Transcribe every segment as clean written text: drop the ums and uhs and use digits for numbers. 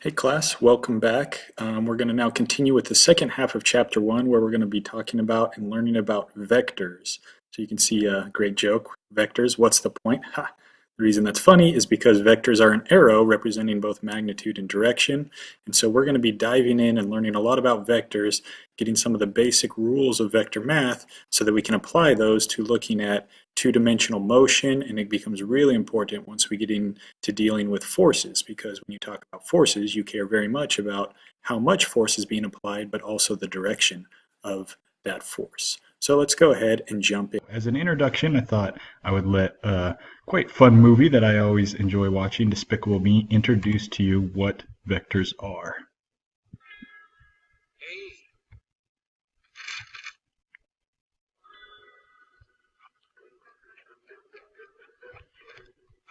Hey class, welcome back. We're going to now continue with the second half of chapter 1 where we're going to be talking about and learning about vectors. So you can see a great joke, vectors, what's the point? Ha! The reason that's funny is because vectors are an arrow representing both magnitude and direction. And so we're going to be diving in and learning a lot about vectors, getting some of the basic rules of vector math so that we can apply those to looking at two-dimensional motion, and it becomes really important once we get into dealing with forces, because when you talk about forces, you care very much about how much force is being applied, but also the direction of that force. So let's go ahead and jump in. As an introduction, I thought I would let a quite fun movie that I always enjoy watching, Despicable Me, introduce to you what vectors are.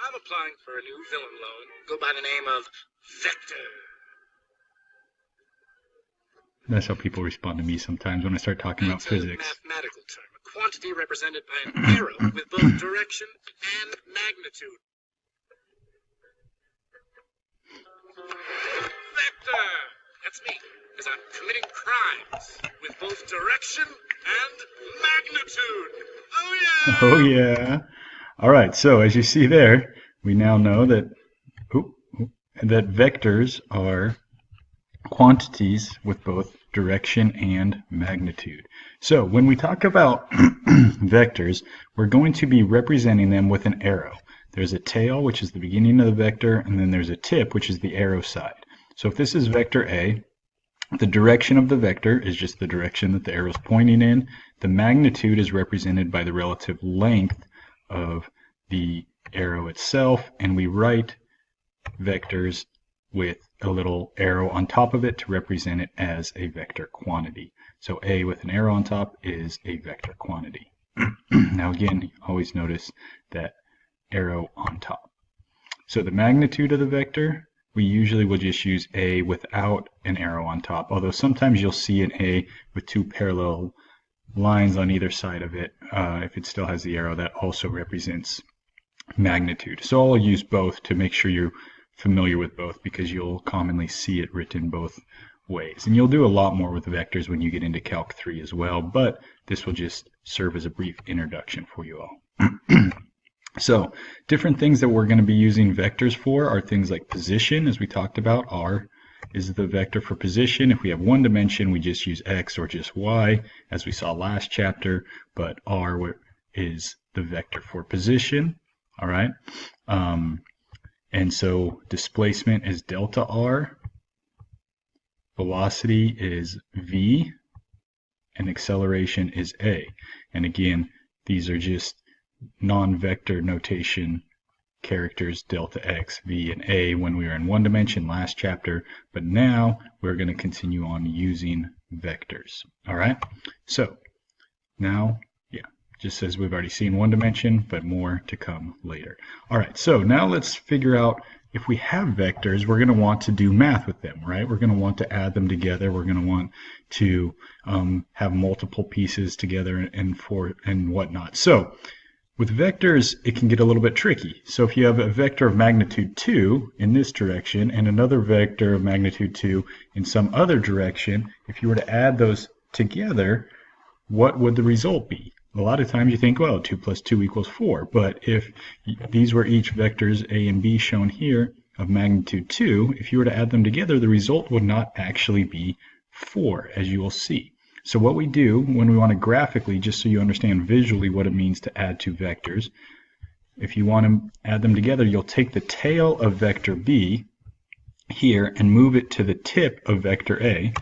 I'm applying for a new villain loan. Go by the name of Vector. That's how people respond to me sometimes when I start talking about physics. A mathematical term, a quantity represented by an arrow with both direction and magnitude. Vector! That's me, as I'm committing crimes with both direction and magnitude. Oh yeah! Oh yeah! Alright, so as you see there, we now know that that vectors are quantities with both direction and magnitude. So when we talk about vectors, we're going to be representing them with an arrow. There's a tail, which is the beginning of the vector, and then there's a tip, which is the arrow side. So if this is vector A, the direction of the vector is just the direction that the arrow is pointing in. The magnitude is represented by the relative length of the arrow itself, and we write vectors with a little arrow on top of it to represent it as a vector quantity. So A with an arrow on top is a vector quantity. Now again, always notice that arrow on top. So the magnitude of the vector, we usually will just use A without an arrow on top, although sometimes you'll see an A with two parallel lines on either side of it. If it still has the arrow, that also represents magnitude. So I'll use both to make sure you're familiar with both, because you'll commonly see it written both ways. And you'll do a lot more with vectors when you get into Calc 3 as well, but this will just serve as a brief introduction for you all. So different things that we're going to be using vectors for are things like position, as we talked about. R is the vector for position. If we have one dimension, we just use X or just Y, as we saw last chapter, but R is the vector for position. All right. And so displacement is delta R, velocity is V, and acceleration is A. And again, these are just non-vector notation characters, delta X, V, and A, when we were in one dimension last chapter, but now we're going to continue on using vectors. All right, so now, just as we've already seen one dimension, but more to come later. All right, so now let's figure out, if we have vectors, we're going to want to do math with them, right? We're going to want to add them together. We're going to want to have multiple pieces together and whatnot. So with vectors, it can get a little bit tricky. So if you have a vector of magnitude 2 in this direction and another vector of magnitude 2 in some other direction, if you were to add those together, what would the result be? A lot of times you think, well, 2 plus 2 equals 4. But if these were each vectors A and B shown here of magnitude 2, if you were to add them together, the result would not actually be 4, as you will see. So what we do when we want to graphically, just so you understand visually what it means to add two vectors, if you want to add them together, you'll take the tail of vector B here and move it to the tip of vector A,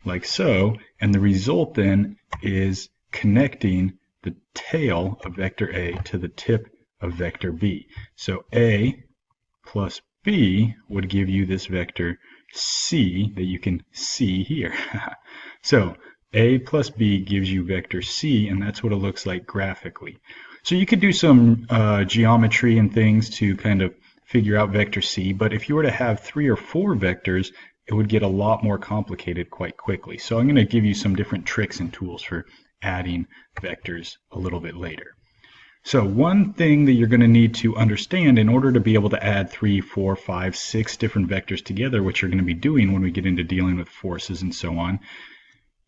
like so, and the result then is connecting the tail of vector A to the tip of vector B. So A plus B would give you this vector C that you can see here. So A plus B gives you vector C, and that's what it looks like graphically. So you could do some geometry and things to kind of figure out vector C, but if you were to have 3 or 4 vectors, it would get a lot more complicated quite quickly. So I'm going to give you some different tricks and tools for adding vectors a little bit later. So one thing that you're going to need to understand in order to be able to add 3, 4, 5, 6 different vectors together, which you're going to be doing when we get into dealing with forces and so on,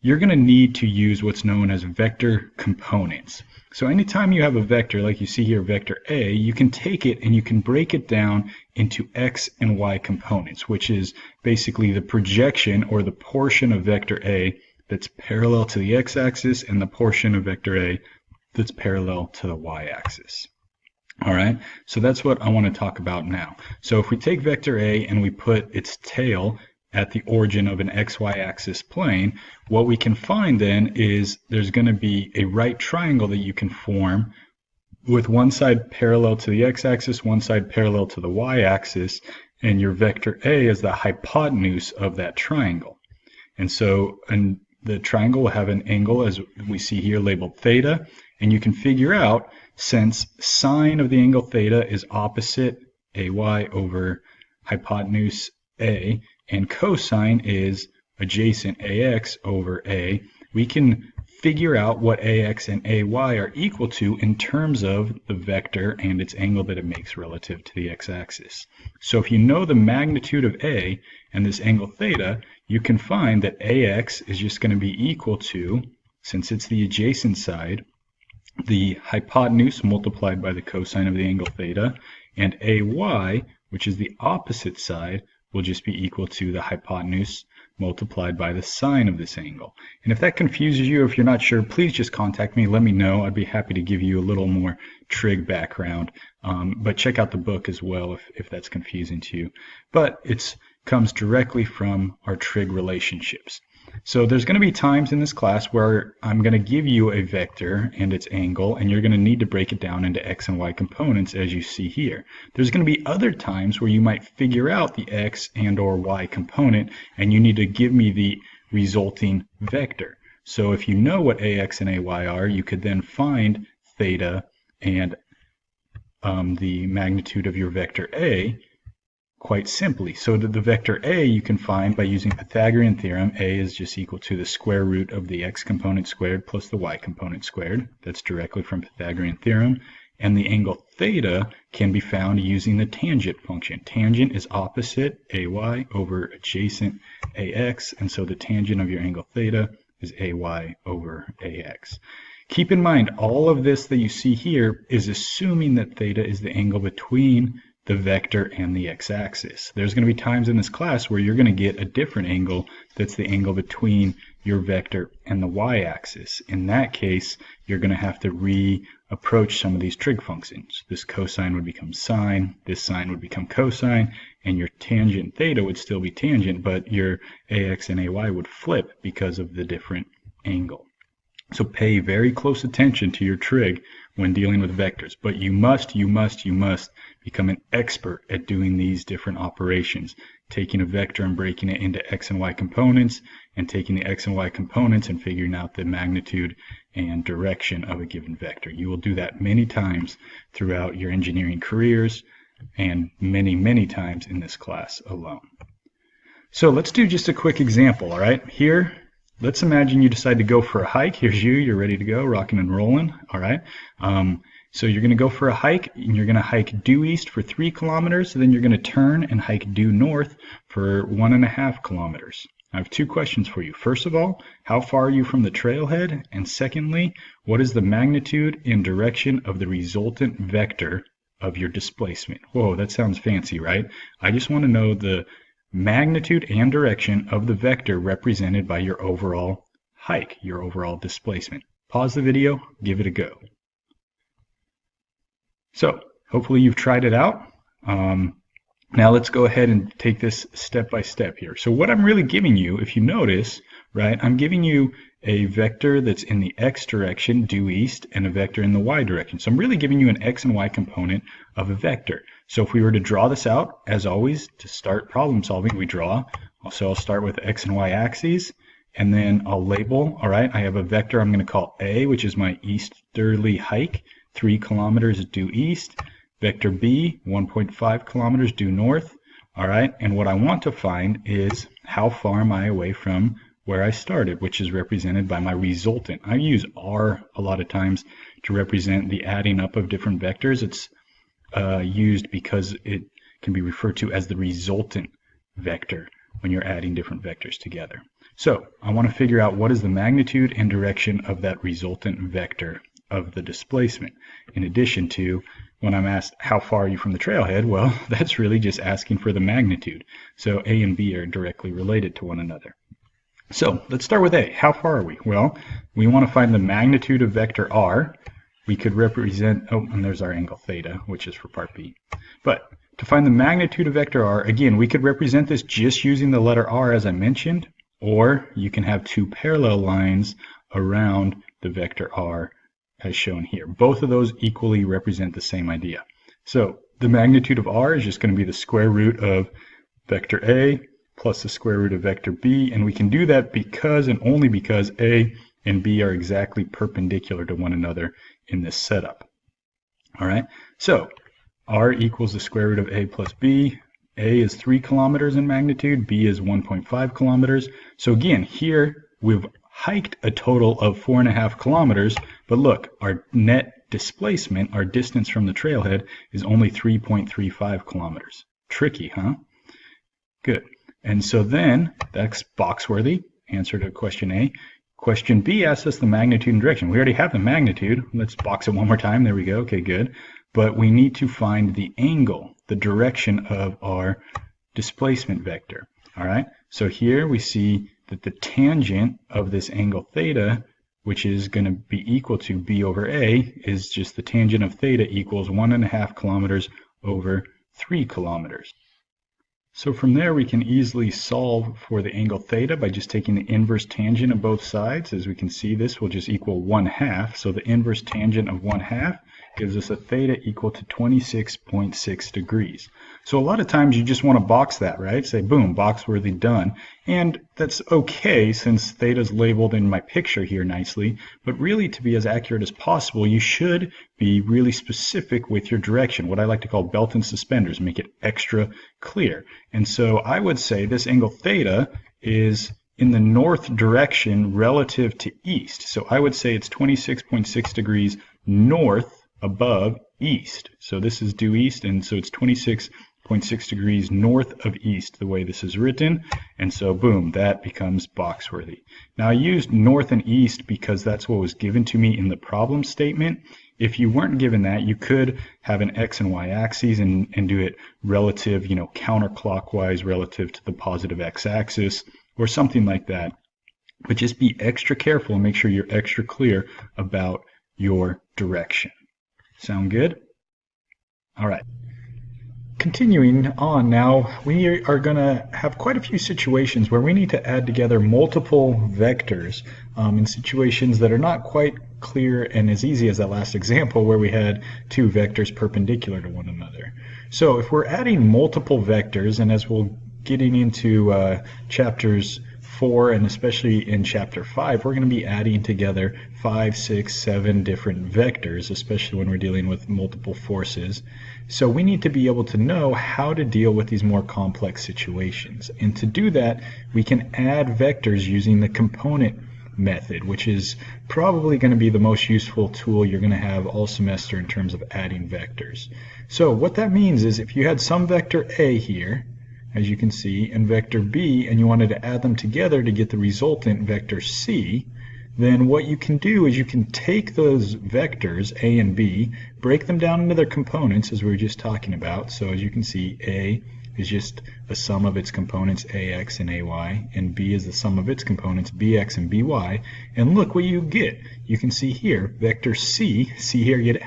you're going to need to use what's known as vector components. So anytime you have a vector, like you see here, vector A, you can take it and you can break it down into x and y components, which is basically the projection or the portion of vector A that's parallel to the x-axis and the portion of vector A that's parallel to the y-axis. All right, so that's what I want to talk about now. So if we take vector A and we put its tail at the origin of an xy axis plane, what we can find then is there's going to be a right triangle that you can form with one side parallel to the x-axis, one side parallel to the y-axis, and your vector A is the hypotenuse of that triangle. And so the triangle will have an angle, as we see here, labeled theta, and you can figure out, since sine of the angle theta is opposite AY over hypotenuse A, and cosine is adjacent AX over A, we can figure out what AX and AY are equal to in terms of the vector and its angle that it makes relative to the x-axis. So if you know the magnitude of A and this angle theta, you can find that AX is just going to be equal to, since it's the adjacent side, the hypotenuse multiplied by the cosine of the angle theta, and AY, which is the opposite side, will just be equal to the hypotenuse multiplied by the sine of this angle. And if that confuses you, if you're not sure, please just contact me, let me know. I'd be happy to give you a little more trig background. But check out the book as well if that's confusing to you. But it comes directly from our trig relationships. So there's going to be times in this class where I'm going to give you a vector and its angle, and you're going to need to break it down into x and y components as you see here. There's going to be other times where you might figure out the x and or y component, and you need to give me the resulting vector. So if you know what ax and ay are, you could then find theta and the magnitude of your vector A quite simply. So the vector A you can find by using Pythagorean theorem. A is just equal to the square root of the x component squared plus the y component squared. That's directly from Pythagorean theorem. And the angle theta can be found using the tangent function. Tangent is opposite AY over adjacent AX, and so the tangent of your angle theta is AY over AX. Keep in mind, all of this that you see here is assuming that theta is the angle between the vector and the x-axis. There's going to be times in this class where you're going to get a different angle that's the angle between your vector and the y-axis. In that case, you're going to have to reapproach some of these trig functions. This cosine would become sine, this sine would become cosine, and your tangent theta would still be tangent, but your ax and ay would flip because of the different angle. So pay very close attention to your trig when dealing with vectors, but you must become an expert at doing these different operations, taking a vector and breaking it into x and y components, and taking the x and y components and figuring out the magnitude and direction of a given vector. You will do that many times throughout your engineering careers and many times in this class alone. So let's do just a quick example, all right? Here, let's imagine you decide to go for a hike. Here's you, you're ready to go, rocking and rolling, all right? So you're going to go for a hike, and you're going to hike due east for 3 kilometers, then you're going to turn and hike due north for 1.5 kilometers. I have 2 questions for you. First of all, how far are you from the trailhead? And secondly, what is the magnitude and direction of the resultant vector of your displacement? Whoa, that sounds fancy, right? I just want to know the magnitude and direction of the vector represented by your overall hike, your overall displacement. Pause the video, give it a go. So hopefully you've tried it out. Now let's go ahead and take this step by step here. So what I'm really giving you, if you notice, right, I'm giving you a vector that's in the x direction, due east, and a vector in the y direction. So I'm really giving you an x and y component of a vector. So if we were to draw this out, as always, to start problem solving, we draw. So I'll start with x and y axes, and then I'll label, all right, I have a vector I'm going to call A, which is my easterly hike, 3 kilometers due east. Vector B, 1.5 kilometers due north. All right, and what I want to find is how far am I away from where I started, which is represented by my resultant. I use R a lot of times to represent the adding up of different vectors. It's used because it can be referred to as the resultant vector when you're adding different vectors together. So I want to figure out what is the magnitude and direction of that resultant vector of the displacement. In addition to, when I'm asked how far are you from the trailhead, well, that's really just asking for the magnitude. So A and B are directly related to one another. So let's start with A. How far are we? Well, we want to find the magnitude of vector R. We could represent, oh, and there's our angle theta, which is for part B. But to find the magnitude of vector R, again, we could represent this just using the letter R as I mentioned, or you can have two parallel lines around the vector R as shown here. Both of those equally represent the same idea. So the magnitude of R is just going to be the square root of vector A plus the square root of vector B, and we can do that because and only because A and B are exactly perpendicular to one another in this setup. All right, so R equals the square root of A plus B. A is 3 kilometers in magnitude, B is 1.5 kilometers. So again, here we've hiked a total of 4.5 kilometers, but look, our net displacement, our distance from the trailhead, is only 3.35 kilometers. Tricky, huh? Good. And so then, that's box-worthy, answer to question A. Question B asks us the magnitude and direction. We already have the magnitude. Let's box it one more time. There we go. Okay, good. But we need to find the angle, the direction of our displacement vector. All right, so here we see that the tangent of this angle theta, which is going to be equal to B over A, is just the tangent of theta equals 1.5 kilometers over 3 kilometers. So from there we can easily solve for the angle theta by just taking the inverse tangent of both sides. As we can see, this will just equal 1/2. So the inverse tangent of 1/2 gives us a theta equal to 26.6 degrees. So a lot of times you just want to box that, right? Say, boom, box worthy, done. And that's okay since theta is labeled in my picture here nicely. But really, to be as accurate as possible, you should be really specific with your direction, what I like to call belt and suspenders, make it extra clear. And so I would say this angle theta is in the north direction relative to east. So I would say it's 26.6 degrees north above east. So this is due east, and so it's 26.6 degrees north of east the way this is written. And so boom, that becomes box worthy. Now I used north and east because that's what was given to me in the problem statement. If you weren't given that, you could have an x and y axes and do it relative, counterclockwise relative to the positive x-axis or something like that. But just be extra careful and make sure you're extra clear about your direction. Sound good? All right. Continuing on now, we are going to have quite a few situations where we need to add together multiple vectors in situations that are not quite clear and as easy as that last example where we had two vectors perpendicular to one another. So if we're adding multiple vectors, and as we'll getting into chapters 4 and especially in chapter 5, we're going to be adding together 5, 6, 7 different vectors, especially when we're dealing with multiple forces. So we need to be able to know how to deal with these more complex situations. And to do that, we can add vectors using the component method, which is probably going to be the most useful tool you're going to have all semester in terms of adding vectors. So what that means is if you had some vector A here, as you can see, and vector B, and you wanted to add them together to get the resultant vector C, then what you can do is you can take those vectors, A and B, break them down into their components, as we were just talking about. So as you can see, A is just a sum of its components, AX and AY, and B is the sum of its components, BX and BY. And look what you get. You can see here, vector C, see here, get it?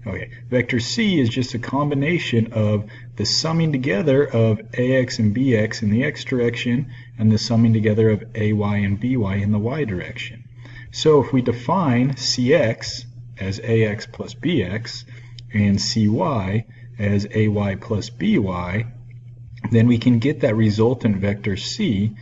Okay, vector C is just a combination of the summing together of AX and BX in the X direction and the summing together of AY and BY in the Y direction. So if we define CX as AX plus BX and CY as AY plus BY, then we can get that resultant vector C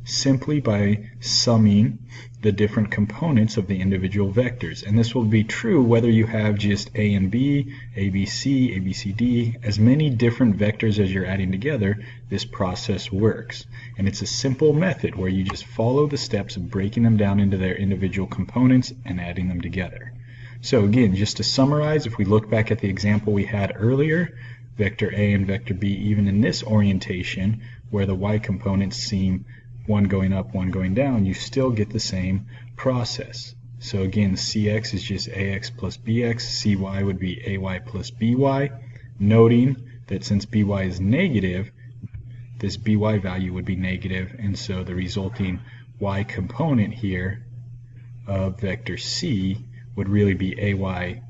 simply by summing the different components of the individual vectors. And this will be true whether you have just A and B, ABC, ABCD, as many different vectors as you're adding together, this process works. And it's a simple method where you just follow the steps of breaking them down into their individual components and adding them together. So again, just to summarize, if we look back at the example we had earlier, vector A and vector B, even in this orientation, where the y components seem one going up, one going down, you still get the same process. So again, Cx is just Ax plus Bx, Cy would be Ay plus By, noting that since By is negative, this By value would be negative, and so the resulting y component here of vector C would really be Ay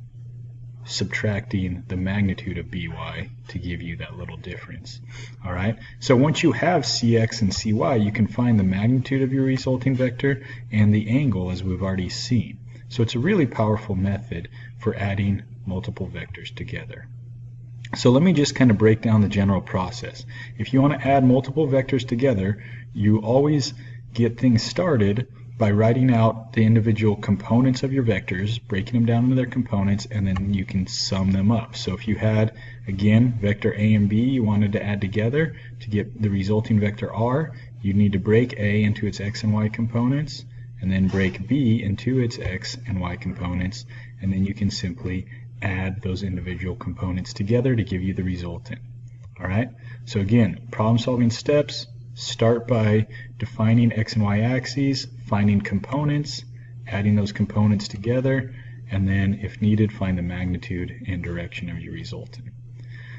subtracting the magnitude of By to give you that little difference. All right. So once you have Cx and Cy, you can find the magnitude of your resulting vector and the angle, as we've already seen. So it's a really powerful method for adding multiple vectors together. So let me just kind of break down the general process. If you want to add multiple vectors together, you always get things started by writing out the individual components of your vectors, breaking them down into their components, and then you can sum them up. So if you had, again, vector A and B you wanted to add together to get the resulting vector R, you need to break A into its x and y components, and then break B into its x and y components, and then you can simply add those individual components together to give you the resultant. All right? So again, problem-solving steps. Start by defining x and y axes, finding components, adding those components together, and then, if needed, find the magnitude and direction of your resultant.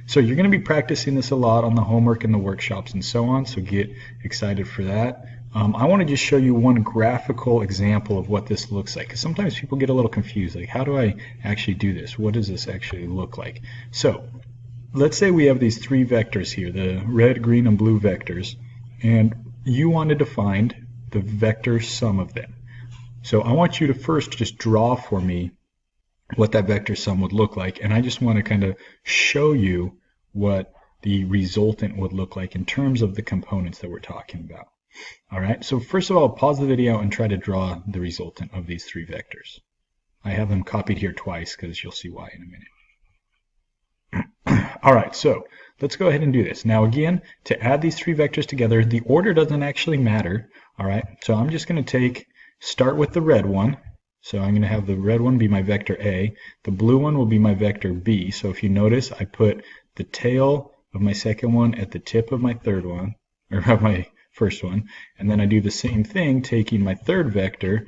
So you're going to be practicing this a lot on the homework and the workshops and so on, so get excited for that. I want to just show you one graphical example of what this looks like, because sometimes people get a little confused, like, how do I actually do this? What does this actually look like? So let's say we have these three vectors here, the red, green, and blue vectors, and you wanted to find the vector sum of them. So I want you to first just draw for me what that vector sum would look like, and I just want to kind of show you what the resultant would look like in terms of the components that we're talking about. All right, so first of all, pause the video and try to draw the resultant of these three vectors. I have them copied here twice because you'll see why in a minute. All right, so let's go ahead and do this. Now again, to add these three vectors together, the order doesn't actually matter. All right, so I'm just going to start with the red one. So I'm going to have the red one be my vector A. The blue one will be my vector B. So if you notice, I put the tail of my second one at the tip of my third one, or of my first one. And then I do the same thing, taking my third vector,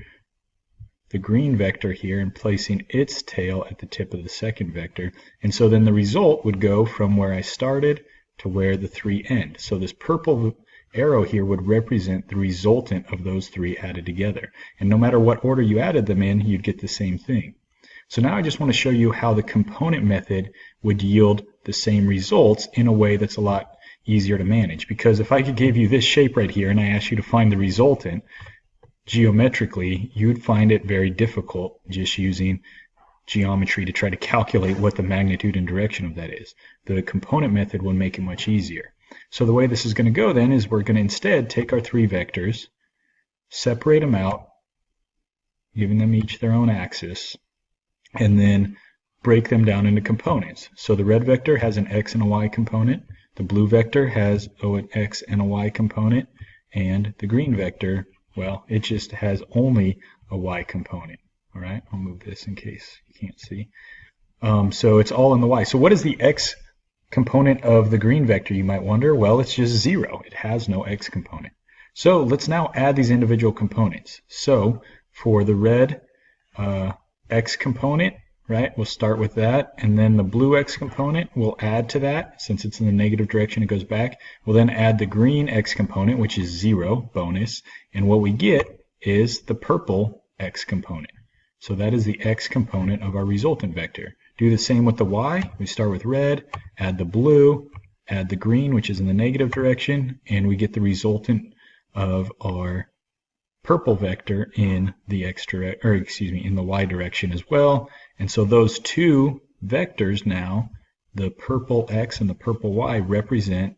the green vector here, and placing its tail at the tip of the second vector. And so then the result would go from where I started to where the three end. So this purple arrow here would represent the resultant of those three added together. And no matter what order you added them in, you'd get the same thing. So now I just want to show you how the component method would yield the same results in a way that's a lot easier to manage. Because if I gave you this shape right here and I asked you to find the resultant, geometrically, you would find it very difficult just using geometry to try to calculate what the magnitude and direction of that is. The component method will make it much easier. So the way this is going to go then is we're going to instead take our three vectors, separate them out, giving them each their own axis, and then break them down into components. So the red vector has an x and a y component, the blue vector has an x and a y component, and the green vector, well, it just has only a y component. All right, I'll move this in case you can't see. So it's all in the y. So what is the x component of the green vector, you might wonder? Well, it's just 0. It has no x component. So let's now add these individual components. So for the red x component, right, we'll start with that, and then the blue x component we'll add to that. Since it's in the negative direction, it goes back. We'll then add the green x component, which is 0, bonus, and what we get is the purple x component. So that is the x component of our resultant vector. Do the same with the y. We start with red, add the blue, add the green, which is in the negative direction, and we get the resultant of our purple vector in the in the y direction as well. And so those two vectors now, the purple x and the purple y, represent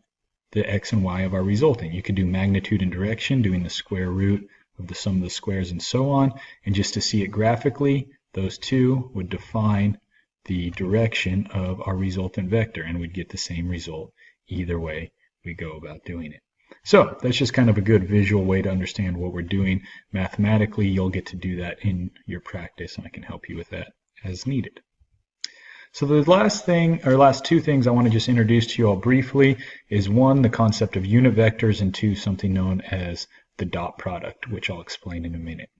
the x and y of our resultant. You could do magnitude and direction, doing the square root of the sum of the squares and so on. And just to see it graphically, those two would define the direction of our resultant vector, and we'd get the same result either way we go about doing it. So that's just kind of a good visual way to understand what we're doing mathematically. You'll get to do that in your practice, and I can help you with that as needed. So the last two things I want to just introduce to you all briefly is one, the concept of unit vectors, and two, something known as the dot product, which I'll explain in a minute.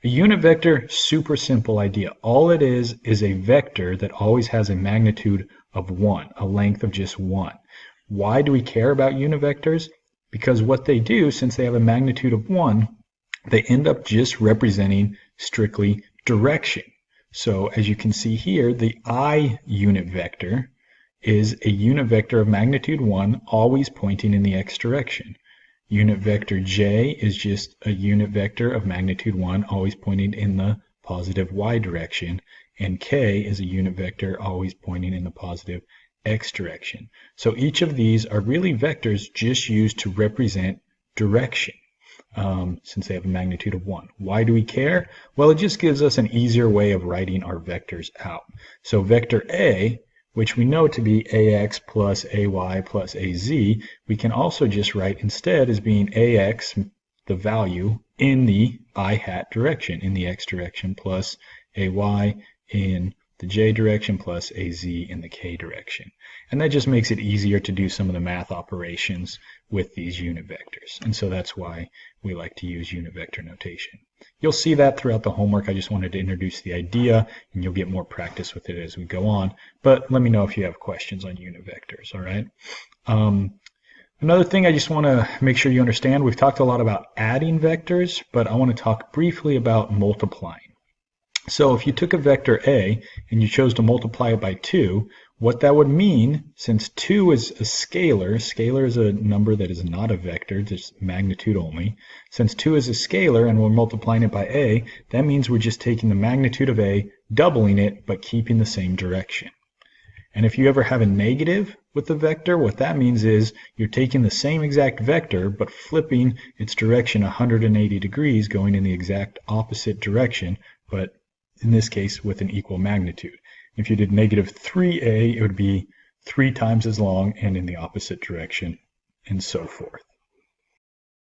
A unit vector, super simple idea. All it is a vector that always has a magnitude of 1, a length of just 1. Why do we care about unit vectors? Because what they do, since they have a magnitude of 1, they end up just representing strictly direction. So as you can see here, the I unit vector is a unit vector of magnitude 1, always pointing in the x direction. Unit vector j is just a unit vector of magnitude 1, always pointing in the positive y direction. And k is a unit vector always pointing in the positive x direction. So each of these are really vectors just used to represent direction, since they have a magnitude of 1. Why do we care? Well, it just gives us an easier way of writing our vectors out. So vector A, which we know to be ax plus ay plus az, we can also just write instead as being ax, the value, in the I hat direction, in the x direction, plus ay in the j direction, plus az in the k direction. And that just makes it easier to do some of the math operations with these unit vectors. And so that's why we like to use unit vector notation. You'll see that throughout the homework. I just wanted to introduce the idea, and you'll get more practice with it as we go on. But let me know if you have questions on unit vectors, all right? Another thing I just want to make sure you understand, we've talked a lot about adding vectors, but I want to talk briefly about multiplying. So if you took a vector A and you chose to multiply it by 2, what that would mean, since 2 is a scalar is a number that is not a vector, just magnitude only. Since 2 is a scalar and we're multiplying it by A, that means we're just taking the magnitude of A, doubling it, but keeping the same direction. And if you ever have a negative with the vector, what that means is you're taking the same exact vector, but flipping its direction 180 degrees, going in the exact opposite direction, but in this case with an equal magnitude. If you did negative 3a, it would be 3 times as long and in the opposite direction, and so forth.